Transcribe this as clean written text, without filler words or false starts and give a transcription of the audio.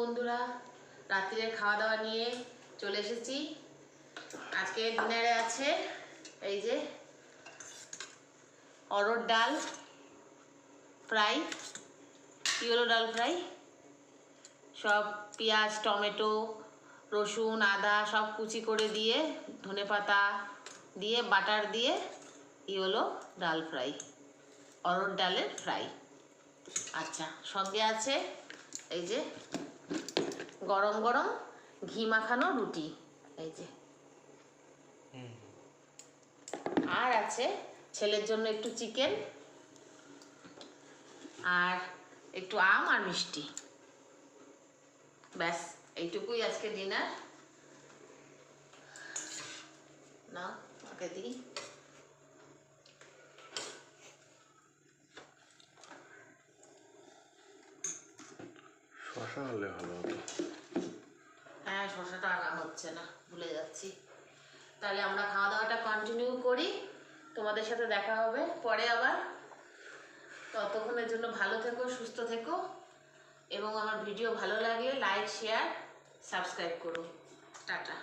বন্ধুরা, রাত্রির খাওয়া দাওয়া নিয়ে চলে এসেছি। আজকে ডিনারে আছে এই যে অরহর ডাল ফ্রাই, ইয়েলো ডাল ফ্রাই, সব পেঁয়াজ টমেটো রসুন আদা সব কুচি করে দিয়ে ধনেপাতা দিয়ে বাটার দিয়ে ইয়েলো ডাল ফ্রাই, অরহর ডালের ফ্রাই। আচ্ছা, সঙ্গে আছে এই যে গরম গরম ঘি মাখানো রুটি, এই যে, আর আছে ছেলের জন্য একটু চিকেন আর একটু আম আর মিষ্টি। ব্যাস এইটুকুই আজকে ডিনার। না ওকে দিই। শশা হলে ভালো হতো। হ্যাঁ, শশাটা আনা হচ্ছে না, ভুলে যাচ্ছি। তাহলে আমরা খাওয়া দাওয়াটা কন্টিনিউ করি, তোমাদের সাথে দেখা হবে পরে আবার। ততক্ষণের জন্য ভালো থেকো, সুস্থ থেকো, এবং আমার ভিডিও ভালো লাগলে লাইক শেয়ার সাবস্ক্রাইব করো। টাটা।